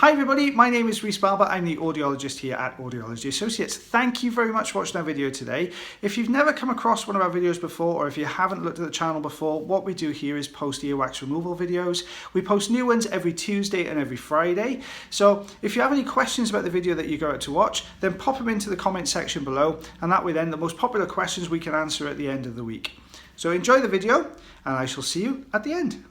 Hi everybody, my name is Rhys Barber. I'm the audiologist here at Audiology Associates. Thank you very much for watching our video today. If you've never come across one of our videos before, or if you haven't looked at the channel before, what we do here is post earwax removal videos. We post new ones every Tuesday and every Friday. So if you have any questions about the video that you go out to watch, then pop them into the comment section below, and that way then the most popular questions we can answer at the end of the week. So enjoy the video, and I shall see you at the end.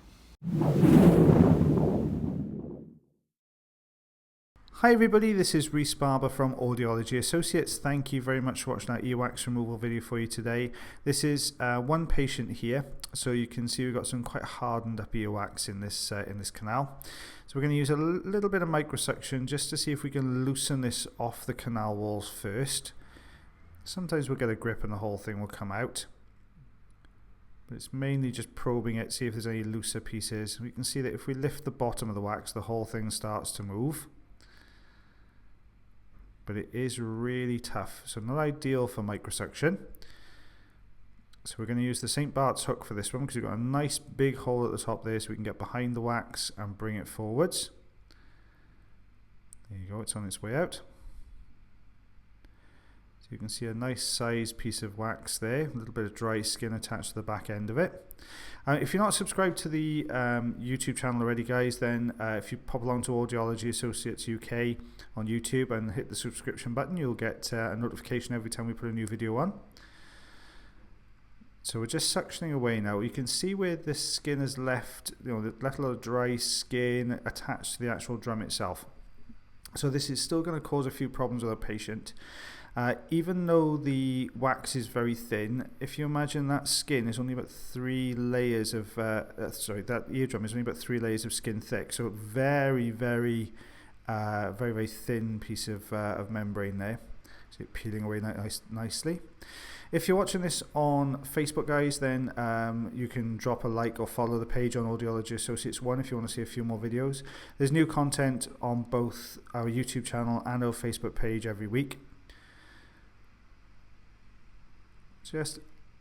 Hi everybody, this is Rhys Barber from Audiology Associates. Thank you very much for watching that earwax removal video for you today. This is one patient here, so you can see we've got some quite hardened up earwax in this canal. So we're going to use a little bit of microsuction just to see if we can loosen this off the canal walls first. Sometimes we'll get a grip and the whole thing will come out. But it's mainly just probing it, see if there's any looser pieces. We can see that if we lift the bottom of the wax, the whole thing starts to move. But it is really tough, so not ideal for microsuction. So we're going to use the St. Bart's hook for this one because we've got a nice big hole at the top there, so we can get behind the wax and bring it forwards. There you go, it's on its way out. So you can see a nice sized piece of wax there, a little bit of dry skin attached to the back end of it. If you're not subscribed to the YouTube channel already, guys, then if you pop along to Audiology Associates UK on YouTube and hit the subscription button, you'll get a notification every time we put a new video on. So we're just suctioning away now. You can see where this skin has left, left a lot of dry skin attached to the actual drum itself. So this is still going to cause a few problems with our patient. Even though the wax is very thin, if you imagine that skin is only about 3 layers of, that eardrum is only about 3 layers of skin thick. So very thin piece of membrane there. So peeling away nicely. If you're watching this on Facebook, guys, then you can drop a like or follow the page on Audiology Associates 1 if you want to see a few more videos. There's new content on both our YouTube channel and our Facebook page every week. Just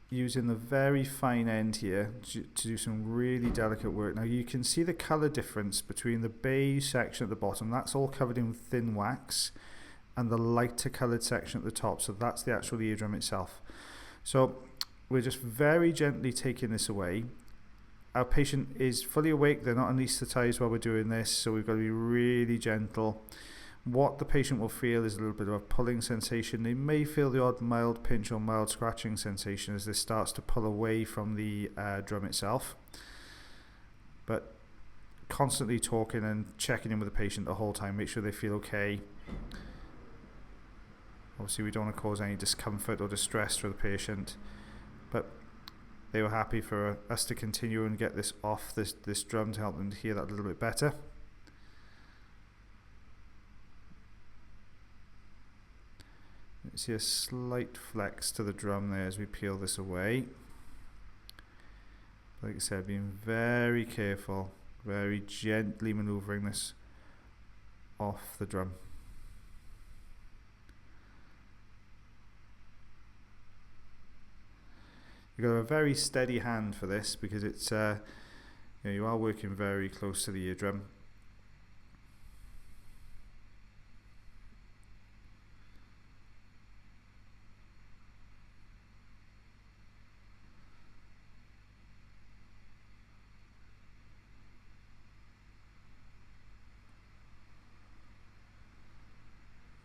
using the very fine end here to do some really delicate work. Now you can see the colour difference between the beige section at the bottom, that's all covered in thin wax, and the lighter coloured section at the top, so that's the actual eardrum itself. So we're just very gently taking this away. Our patient is fully awake, they're not anaesthetised while we're doing this, so we've got to be really gentle. What the patient will feel is a little bit of a pulling sensation. They may feel the odd mild pinch or mild scratching sensation as this starts to pull away from the drum itself. But constantly talking and checking in with the patient the whole time, make sure they feel okay. Obviously we don't want to cause any discomfort or distress for the patient, but they were happy for us to continue and get this off this drum to help them to hear that a little bit better. You see a slight flex to the drum there as we peel this away. Like I said, being very careful, very gently manoeuvring this off the drum. You've got a very steady hand for this because it's you are working very close to the eardrum.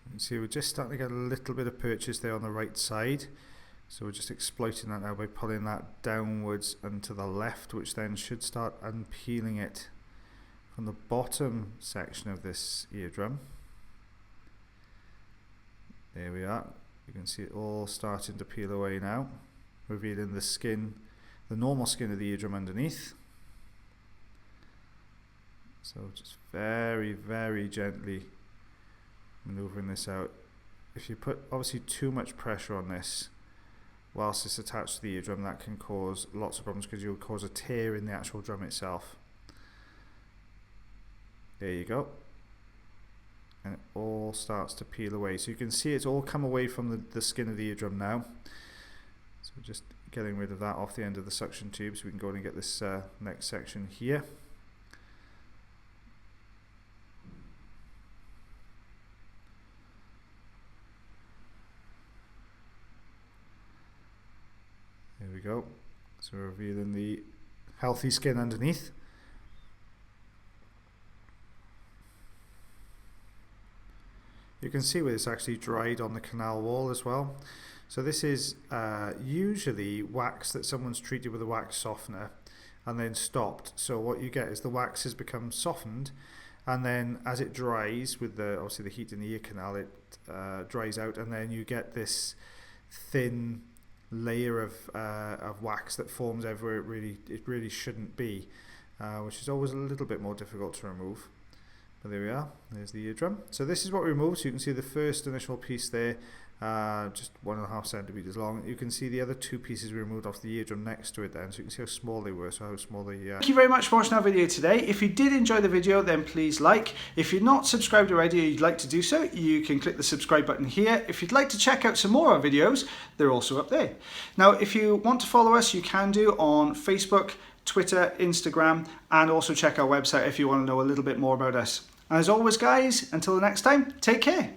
You can see we're just starting to get a little bit of purchase there on the right side. So we're just exploiting that now by pulling that downwards and to the left, which then should start unpeeling it from the bottom section of this eardrum. There we are. You can see it all starting to peel away now, revealing the skin, the normal skin of the eardrum underneath. So just very gently maneuvering this out. If you put obviously too much pressure on this whilst it's attached to the eardrum, that can cause lots of problems because you'll cause a tear in the actual drum itself. There you go. And it all starts to peel away. So you can see it's all come away from the skin of the eardrum now. So just getting rid of that off the end of the suction tube so we can go in and get this next section here. go. So revealing the healthy skin underneath. You can see where it's actually dried on the canal wall as well. So this is usually wax that someone's treated with a wax softener and then stopped. So what you get is the wax has become softened, and then as it dries with the obviously the heat in the ear canal, it dries out, and then you get this thin layer of wax that forms everywhere it really shouldn't be, which is always a little bit more difficult to remove. But there we are, there's the eardrum. So this is what we removed. So you can see the first initial piece there, just 1.5 centimeters long. You can see the other 2 pieces we removed off the eardrum next to it then, so you can see how small they were, so how small they Thank you very much for watching our video today. If you did enjoy the video, then please like. If you're not subscribed already or you'd like to do so, you can click the subscribe button here. If you'd like to check out some more of our videos, they're also up there. Now, if you want to follow us, you can do on Facebook, Twitter, Instagram, and also check our website if you want to know a little bit more about us. As always, guys, until the next time, take care.